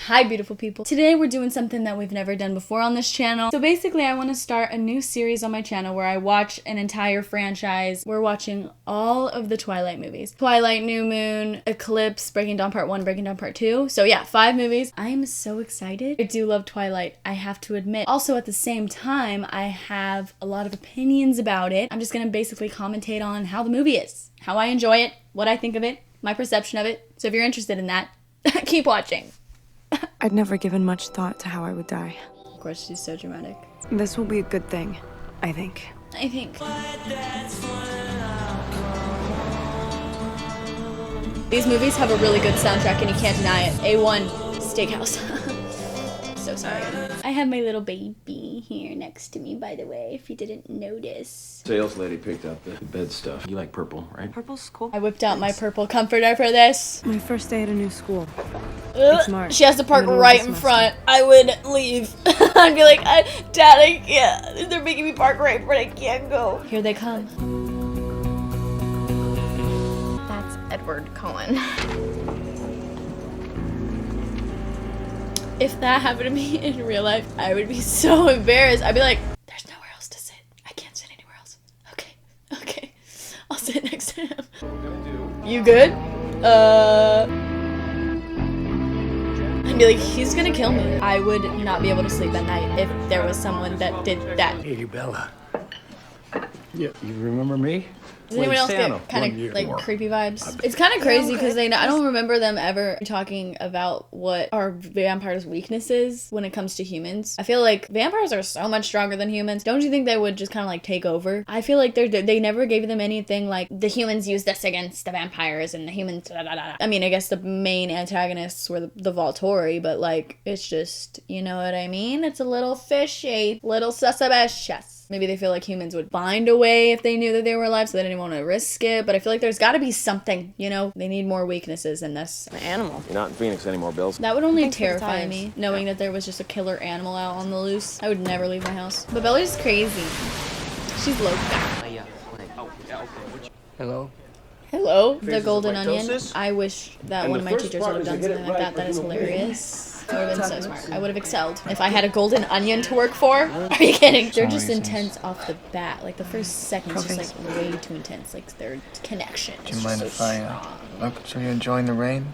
Hi beautiful people. Today we're doing something that we've never done before on this channel. So basically I want to start a new series on my channel where I watch an entire franchise. We're watching all of the Twilight movies. Twilight, New Moon, Eclipse, Breaking Dawn Part 1, Breaking Dawn Part 2. So yeah, 5 movies. I am so excited. I do love Twilight, I have to admit. Also at the same time, I have a lot of opinions about it. I'm just gonna basically commentate on how the movie is, how I enjoy it, what I think of it, my perception of it. So if you're interested in that, keep watching. I'd never given much thought to how I would die. Of course, she's so dramatic. This will be a good thing, I think. These movies have a really good soundtrack and you can't deny it. A1 Steakhouse. So sorry. I have my little baby here next to me, by the way, if you didn't notice. Sales lady picked out the bed stuff. You like purple, right? Purple's cool. I whipped out my purple comforter for this. My first day at a new school. It's March. She has to park Middle of right the in semester. front. I would leave. I'd be like, Dad, I can't. They're making me park right in front. I can't go. Here they come. That's Edward Cullen. If that happened to me in real life, I would be so embarrassed. I'd be like, there's nowhere else to sit. I can't sit anywhere else. Okay. I'll sit next to him. You good? I'd be like, he's gonna kill me. I would not be able to sleep at night if there was someone that did that. Hey, Bella. Yeah, you remember me? Does anyone else Santa. get kind 1 of year like more. creepy vibes? It's kind of crazy because I don't remember them ever talking about what are vampires' weaknesses when it comes to humans. I feel like vampires are so much stronger than humans. Don't you think they would just kind of like take over? I feel like they never gave them anything like the humans use this against the vampires and the humans. Da, da, da. I mean, I guess the main antagonists were the Volturi, but like it's just, you know what I mean? It's a little fishy, little suspicious. Maybe they feel like humans would find a way if they knew that they were alive, so they didn't want to risk it. But I feel like there's got to be something, you know? They need more weaknesses than this. An animal. You're not in Phoenix anymore, Bills. That would only Thanks for the terrify tires. me, knowing that there was just a killer animal out on the loose. I would never leave my house. But Bella's crazy. She's loca. Hello? Hello, the golden onion. I wish that one of my teachers would have done something like that. That is hilarious. I would have been so smart. I would have excelled. If I had a golden onion to work for? Are you kidding? They're just intense off the bat. Like the first second's just like way too intense. Like their connection. Do you mind if I look? So you're enjoying the rain?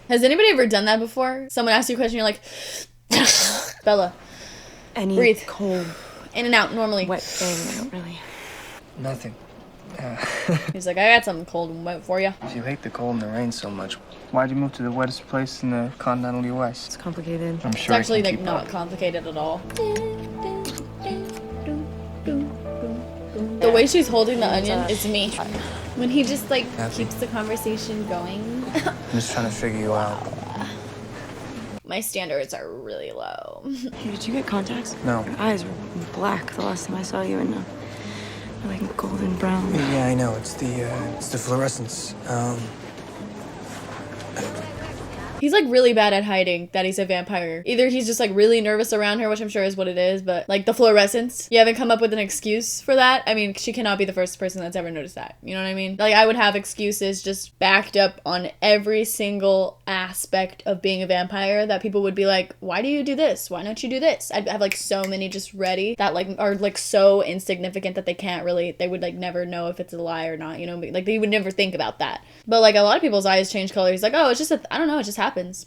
Has anybody ever done that before? Someone asks you a question, you're like, Bella, Any breathe. cold, In and out normally. wet thing, I don't really. Nothing. He's like, I got something cold and wet for you. If you hate the cold and the rain so much, why'd you move to the wettest place in the continental U.S.? It's complicated. I'm It's sure I actually can like keep not up. complicated at all. The way she's holding the onion is me. When he just like keeps the conversation going. I'm just trying to figure you out. My standards are really low. Hey, did you get contacts? No. Your eyes were black the last time I saw you, and they're like golden brown. Yeah, I know. It's the fluorescence. He's like really bad at hiding that he's a vampire. Either he's just like really nervous around her, which I'm sure is what it is, but like the fluorescence, you haven't come up with an excuse for that. I mean, she cannot be the first person that's ever noticed that. You know what I mean? Like I would have excuses just backed up on every single aspect of being a vampire that people would be like, why do you do this? Why don't you do this? I'd have like so many just ready that like are like so insignificant that they would like never know if it's a lie or not, you know? Like they would never think about that. But like a lot of people's eyes change color. He's like, oh, it's just I don't know, it just happens. He's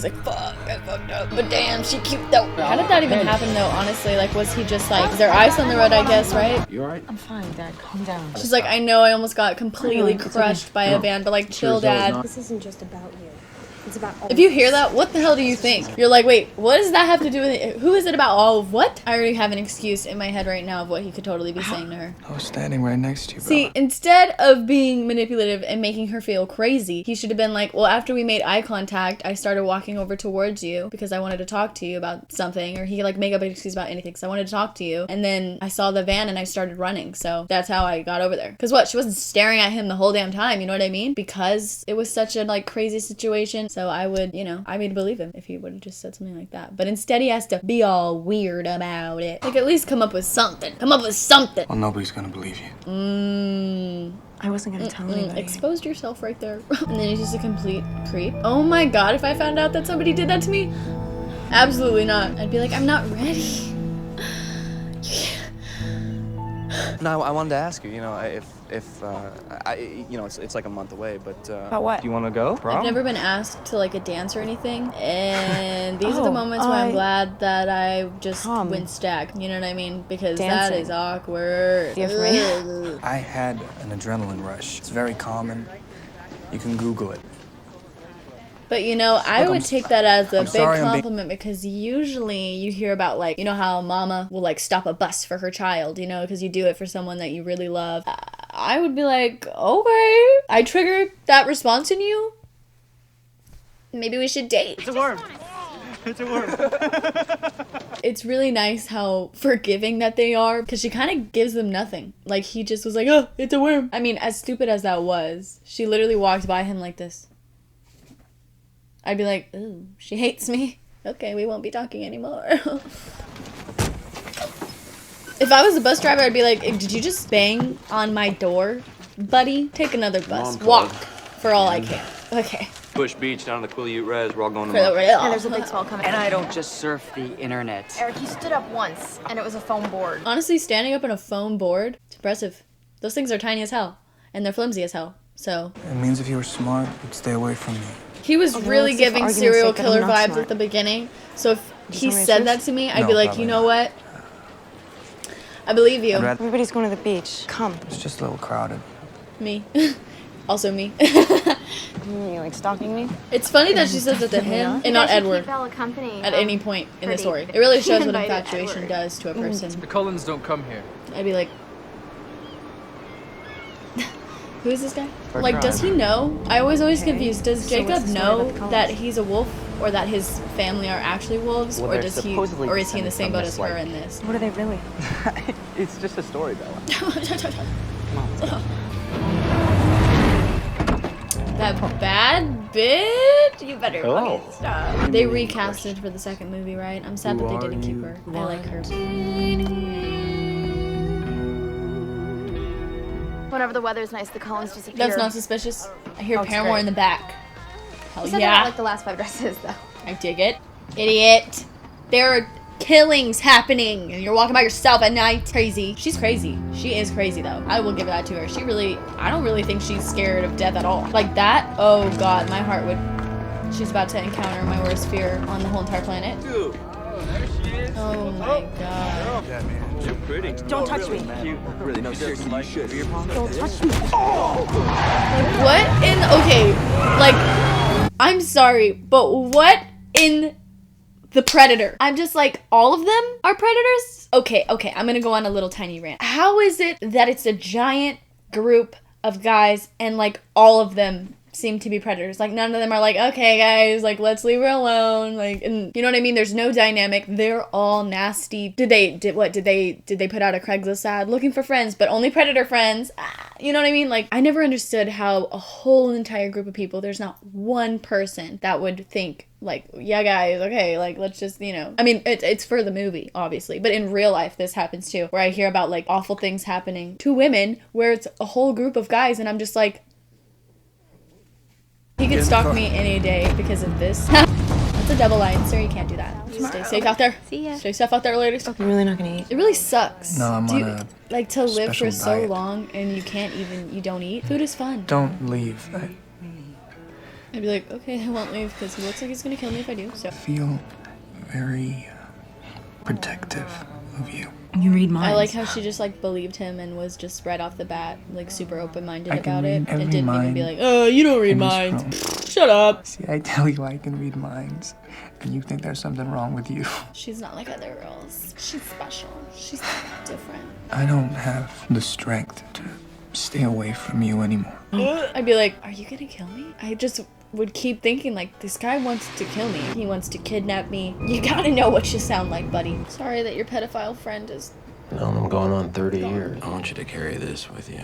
like, fuck, I fucked up. But damn, she cute though. How did that even happen though, honestly? Like, was he just like, is there ice on the road, I guess, right? You alright? I'm fine, Dad. Calm down. She's like, I know I almost got completely It's okay. crushed by a van, but like, chill, Dad. This isn't just about you. It's about all If you hear that, what the hell do you think? You're like, wait, what does that have to do with it? Who is it about all of what? I already have an excuse in my head right now of what he could totally be saying to her. I was standing right next to you, See, Bella. instead of being manipulative and making her feel crazy, he should have been like, well, after we made eye contact, I started walking over towards you because I wanted to talk to you about something, or he could like make up an excuse about anything because I wanted to talk to you. And then I saw the van and I started running. So that's how I got over there. Because what? She wasn't staring at him the whole damn time. You know what I mean? Because it was such a like crazy situation. So I would, you know, I mean, believe him if he would have just said something like that. But instead he has to be all weird about it. Like, at least come up with something. Come up with something. Well, nobody's gonna believe you. I wasn't gonna tell anybody. Exposed yourself right there. And then he's just a complete creep. Oh my god, if I found out that somebody did that to me, absolutely not. I'd be like, I'm not ready. No, I wanted to ask you, you know, you know, it's like a month away, but About what? do you want to go? I've never been asked to like a dance or anything, and these are the moments where I'm glad that I just went stag. You know what I mean? Because that is awkward. You for me? I had an adrenaline rush. It's very common. You can Google it. But you know, I would take that as a big sorry, compliment because usually you hear about like, you know how mama will like stop a bus for her child, you know, because you do it for someone that you really love. I would be like, okay, I triggered that response in you. Maybe we should date. It's a worm. It's a worm. It's really nice how forgiving that they are because she kind of gives them nothing. Like he just was like, oh, it's a worm. I mean, as stupid as that was, she literally walked by him like this. I'd be like, ooh, she hates me. Okay, we won't be talking anymore. If I was a bus driver, I'd be like, did you just bang on my door, buddy? Take another bus. Walk for all I can. Okay. Bush Beach down to the Quileute Res. We're all going For the tomorrow. real. And there's a big swell coming. And I don't just surf the internet. Eric, you stood up once, and it was a foam board. Honestly, standing up on a foam board, it's impressive. Those things are tiny as hell, and they're flimsy as hell, so. It means if you were smart, you'd stay away from me. He was really let's just giving argue serial and say that I'm killer not vibes smart. at the beginning, so if he that said racist? that to me, I'd No, be like, probably you know not. what? I believe you. I'd rather- Everybody's going to the beach. Come. It's just a little crowded. Me. Also me. You like stalking me? It's funny that she says it to him and not Edward Bella company. at any point in the pretty. story. It really shows She what invited infatuation Edward. does to a person. The Cullens don't come here. I'd be like, who is this guy? Like, does he know? I was always confused. Does So Jacob what's the story know about the Cullens? that he's a wolf or that his family are actually wolves? Well, Or they're does he supposedly or is he in the same boat descended as from her this, in this? What are they really? It's just a story, Bella. That bad bitch? You better Hello. fucking stop. They recasted for the second movie, right? I'm sad that they didn't keep her. I like her. Whenever the weather's nice, the Collins disappear. That's not suspicious. I hear it's Paramore great. in the back. Hell You said yeah. I don't like the last 5 dresses, though. I dig it. Idiot. There are killings happening and you're walking by yourself at night. Crazy. She's crazy. She is crazy though. I will give that to her. She really, I don't really think she's scared of death at all. Like that, oh god, my heart would, she's about to encounter my worst fear on the whole entire planet. Oh my god. Yeah, man. You're pretty. Don't touch me. Really, no, seriously, you should. Don't touch me. Like what in, okay, like, I'm sorry, but what in the Predator? I'm just like, all of them are predators? Okay, I'm gonna go on a little tiny rant. How is it that it's a giant group of guys and like all of them seem to be predators? Like none of them are like, okay guys, like let's leave her alone. Like, and you know what I mean? There's no dynamic. They're all nasty. Did they put out a Craigslist ad looking for friends, but only predator friends? You know what I mean? Like I never understood how a whole entire group of people, there's not one person that would think like, yeah guys, okay, like let's just, you know, I mean it's for the movie obviously, but in real life this happens too, where I hear about like awful things happening to women where it's a whole group of guys and I'm just like, he could stalk me any day because of this. That's a double line, sir. You can't do that. Stay safe out there. See ya. Stay safe out there, ladies. You're really not gonna eat. It really sucks. No, I'm Do on you, a like to live for special so diet. long and you can't even, you don't eat. Food is fun. Don't leave. I I'd be like, okay, I won't leave because he looks like he's gonna kill me if I do. So feel very protective of you. You read minds. I like how she just like believed him and was just right off the bat like super open-minded I can about it read and every didn't even be mind like, oh, you don't read in this minds. room. Shut up. See, I tell you I can read minds, and you think there's something wrong with you. She's not like other girls. She's special. She's different. I don't have the strength to stay away from you anymore. I'd be like, are you gonna kill me? I just would keep thinking like, this guy wants to kill me. He wants to kidnap me. You gotta know what you sound like, buddy. Sorry that your pedophile friend is... Known them going on 30 years. I want you to carry this with you.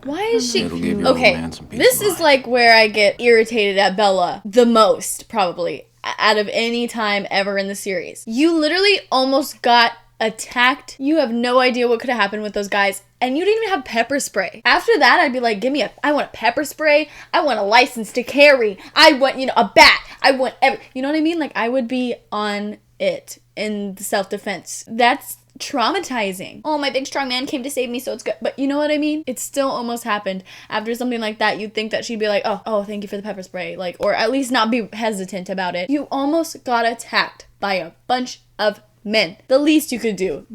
Why is she It'll give your old okay? man some peace This of is mind. like where I get irritated at Bella the most, probably out of any time ever in the series. You literally almost got attacked. You have no idea what could have happened with those guys, and you didn't even have pepper spray. After that, I'd be like, I want a pepper spray. I want a license to carry. I want, a bat. I want you know what I mean? Like, I would be on it in self-defense. That's traumatizing. Oh, my big strong man came to save me, so it's good. But you know what I mean? It still almost happened. After something like that, you'd think that she'd be like, oh, thank you for the pepper spray. Like, or at least not be hesitant about it. You almost got attacked by a bunch of men. The least you could do.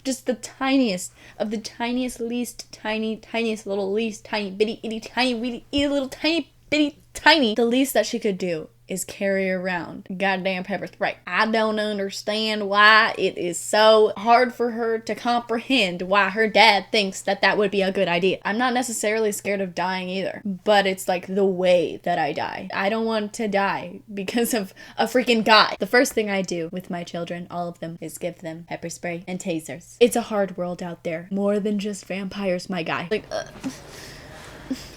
Just the tiniest of the tiniest, tiniest little least tiny bitty itty tiny weedy little tiny bitty tiny. The least that she could do is carry around goddamn pepper spray. I don't understand why it is so hard for her to comprehend why her dad thinks that that would be a good idea. I'm not necessarily scared of dying either, but it's like the way that I die. I don't want to die because of a freaking guy. The first thing I do with my children, all of them, is give them pepper spray and tasers. It's a hard world out there. More than just vampires, my guy. Like,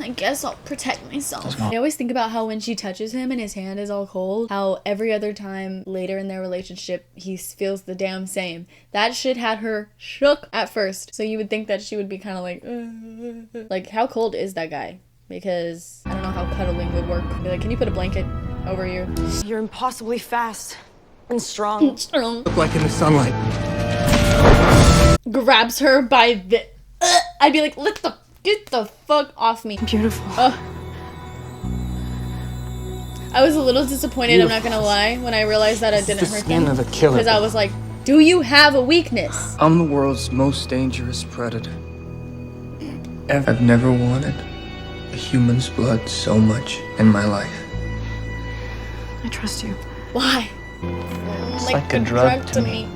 I guess I'll protect myself. I always think about how when she touches him and his hand is all cold, how every other time later in their relationship, he feels the damn same. That shit had her shook at first. So you would think that she would be kind of like, how cold is that guy? Because I don't know how cuddling would work. Be like, can you put a blanket over you? You're impossibly fast and strong. Look like in the sunlight. Grabs her by the... I'd be like, get the fuck off me. Beautiful. I was a little disappointed, I'm not gonna lie, when I realized that I didn't hurt him. Of a killer. Because I was like, do you have a weakness? I'm the world's most dangerous predator. I've never wanted a human's blood so much in my life. I trust you. Why? It's like a drug to me.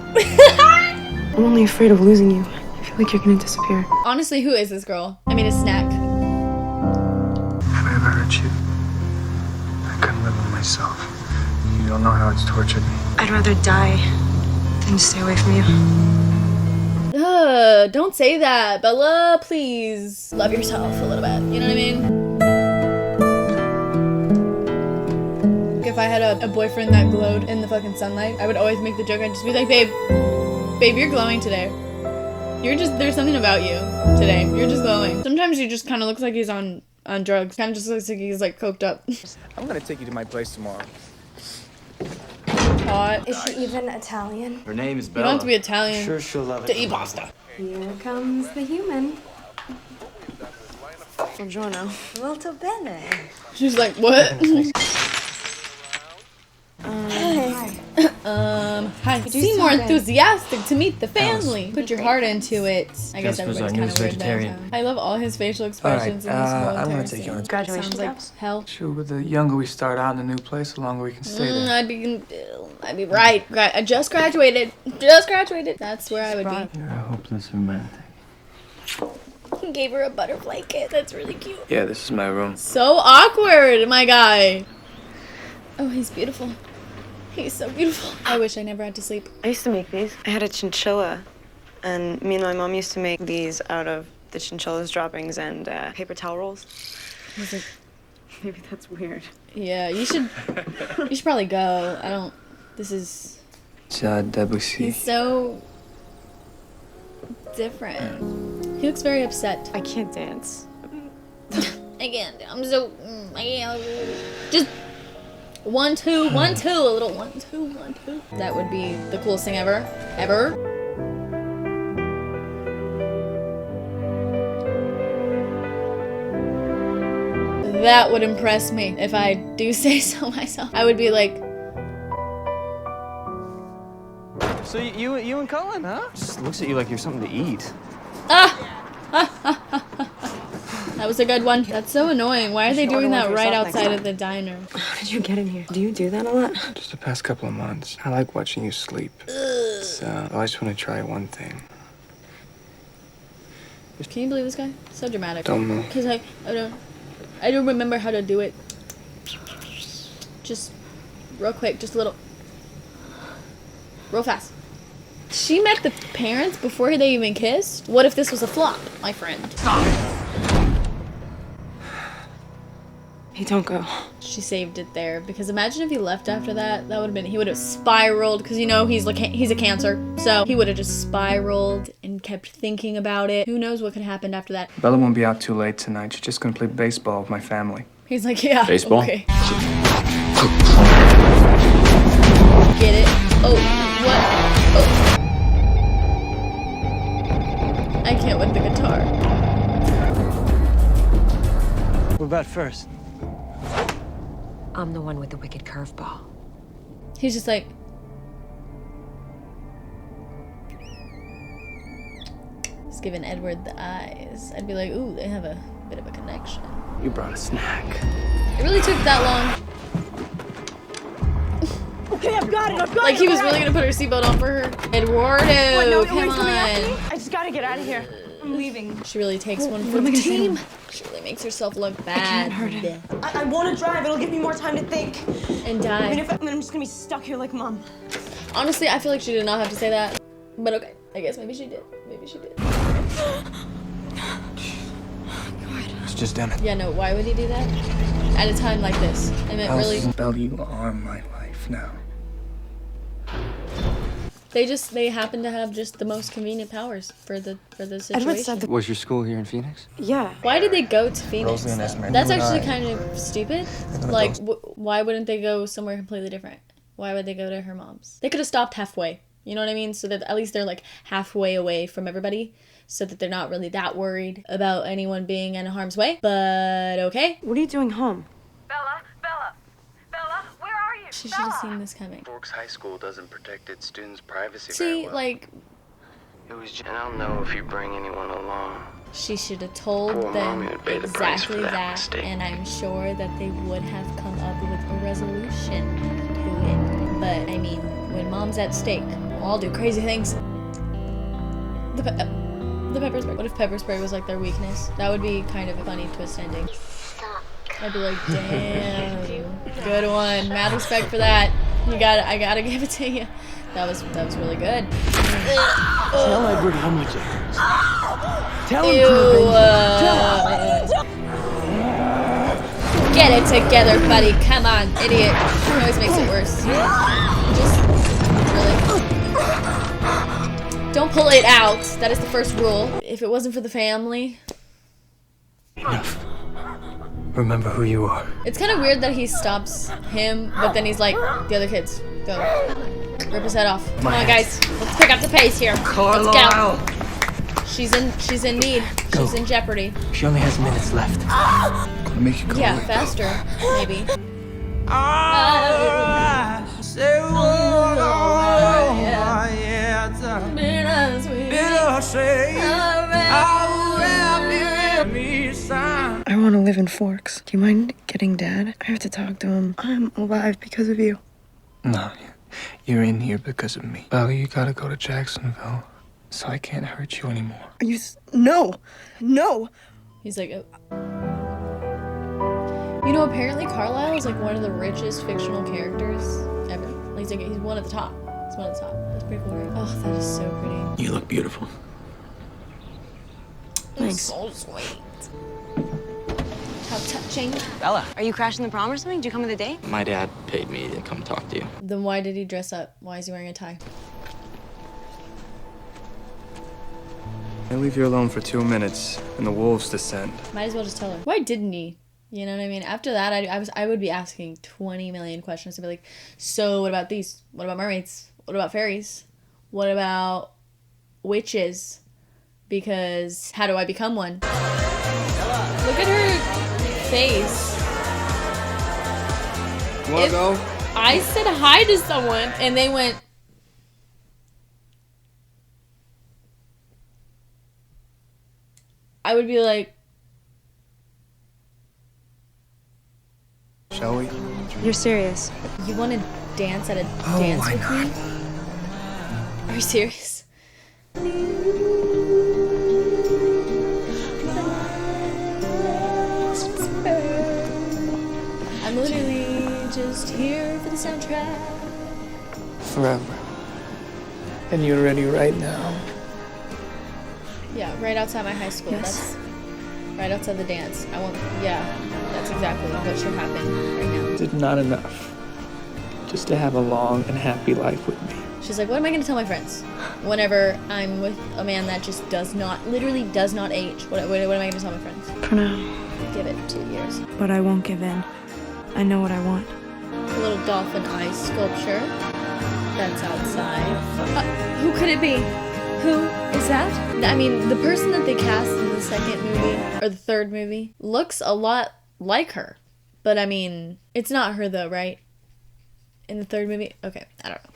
I'm only afraid of losing you. I feel like you're gonna disappear. Honestly, who is this girl? I mean, a snack. If I ever hurt you, I couldn't live with myself. You don't know how it's tortured me. I'd rather die than stay away from you. Don't say that, Bella, please. Love yourself a little bit, you know what I mean? If I had a boyfriend that glowed in the fucking sunlight, I would always make the joke, I'd just be like, babe, you're glowing today. There's something about you today. You're just glowing. Sometimes he just kind of looks like he's on drugs. Kind of just looks like he's like coked up. I'm gonna take you to my place tomorrow. Hot. Is she even Italian? Her name is You Bella. don't have to be Italian Sure, she'll love to it. eat pasta. Here comes the human. Buongiorno. Molto bene. She's like, what? Hi. Seem more enthusiastic to meet the family. Put your heart into it. I guess everybody's kind of weird though. I love all his facial expressions in this whole I'm entire gonna take you on scene. Graduation Sounds like steps? hell. Sure, the younger we start out in a new place, the longer we can stay there. I'd be right. I just graduated. That's where I would be. You're a hopeless romantic. He gave her a butterfly kiss. That's really cute. Yeah, this is my room. So awkward, my guy. Oh, he's beautiful. He's so beautiful. I wish I never had to sleep. I used to make these. I had a chinchilla, and me and my mom used to make these out of the chinchilla's droppings and paper towel rolls. He's like, Maybe that's weird. yeah, you should probably go. This is, It's Debussy. he's so different. He looks very upset. I can't dance. Again, I can't. Just 1, 2, 1, 2, a little 1, 2, 1, 2. That would be the coolest thing ever. That would impress me if I do say so myself. I would be like, So you and Cullen, huh? Just looks at you like you're something to eat. that was a good one. That's so annoying. Why are they doing that right yourself next outside time. of the diner? How did you get in here? Do you do that a lot? Just the past couple of months. I like watching you sleep. So I just want to try one thing. Can you believe this guy? So dramatic. Don't move. Because I don't remember how to do it. Just real quick, just a little. Real fast. She met the parents before they even kissed? What if this was a flop, my friend? Hey, don't go. She saved it there because imagine if he left after that. That would have been, he would have spiraled because you know he's a Cancer, so he would have just spiraled and kept thinking about it. Who knows what could happen after that? Bella won't be out too late tonight. She's just gonna play baseball with my family. He's like, yeah, Baseball? okay. Get it? Oh, what? Oh. I can't with the guitar. What about first? I'm the one with the wicked curveball. He's just like, he's giving Edward the eyes. I'd be like, ooh, they have a bit of a connection. You brought a snack. It really took that long. Okay, I've got it. Like he was really gonna put her seatbelt on for her. Eduardo, come on. I just gotta get out of here. I'm leaving. She really takes one for the team. She really makes herself look bad. I want to drive. It'll give me more time to think. And I mean, die. I'm just gonna be stuck here like Mom. Honestly, I feel like she did not have to say that. But okay, I guess maybe she did. Maybe she did. It's just Emmett. Yeah, no, why would he do that? At a time like this. I meant really. Belle, you are my life now. They happen to have just the most convenient powers for the situation. Edward said that. Was your school here in Phoenix? Yeah. Why did they go to Phoenix? Rosie and Esme, That's you and actually I kind of stupid. gonna Like, why wouldn't they go somewhere completely different? Why would they go to her mom's? They could have stopped halfway. You know what I mean? So that at least they're like halfway away from everybody, so that they're not really that worried about anyone being in harm's way. But okay. What are you doing home? Bella, where are you? She should have seen this coming. Forks High School doesn't protect its students' privacy very See, well. like, It was just, and I don't know if you bring anyone along. she should have told Poor them Mommy would pay the price exactly for that that, mistake. and I'm sure that they would have come up with a resolution to it. But I mean, when mom's at stake, we'll all do crazy things. The pepper spray. What if pepper spray was like their weakness? That would be kind of a funny twist ending. I'd be like, damn, good one. Mad respect for that. You got it. I gotta give it to you. That was really good. Tell Edward how much it hurts. Tell him Ew, to get it together, buddy. Come on, idiot. It always makes it worse. Just really. Don't pull it out. That is the first rule. If it wasn't for the family. Enough. Remember who you are. It's kind of weird that he stops him, but then he's like, the other kids, go. Rip his head off. Come on, guys. Let's pick up the pace here. Let's go. She's in need. She's in jeopardy. She only has minutes left. I'll make you go Yeah, away. faster, maybe. I want to live in Forks. Do you mind getting Dad? I have to talk to him. I'm alive because of you. No, you're in here because of me. Bella, you gotta go to Jacksonville, so I can't hurt you anymore. Are you? No. He's like, oh. You know, apparently Carlisle is like one of the richest fictional characters ever. Like, he's one at the top. He's one at the top. That's pretty cool, right? Oh, that is so pretty. You look beautiful. Thanks. So sweet. How touching. Bella. Are you crashing the prom or something? Do you come with a date? My dad paid me to come talk to you. Then why did he dress up? Why is he wearing a tie? I leave you alone for 2 minutes, and the wolves descend. Might as well just tell her. Why didn't he? You know what I mean? After that, I would be asking 20 million questions. I'd be like, so what about these? What about mermaids? What about fairies? What about witches? Because how do I become one? Look at her face. Wanna If go? I said hi to someone and they went, I would be like, Shall we? You're serious? you want to dance at a dance why with not? me? Are you serious? I'm literally just here for the soundtrack. Forever. And you're ready right now. Yeah, right outside my high school. Yes. That's right outside the dance. That's exactly what should happen right now. Is it not enough just to have a long and happy life with me? She's like, what am I gonna tell my friends? Whenever I'm with a man that just literally does not age. What am I gonna tell my friends? Pranav. Give it 2 years. But I won't give in. I know what I want. A little dolphin eye sculpture that's outside. Who could it be? Who is that? I mean, the person that they cast in the second movie, or the third movie, looks a lot like her. But I mean, it's not her though, right? In the third movie? Okay, I don't know.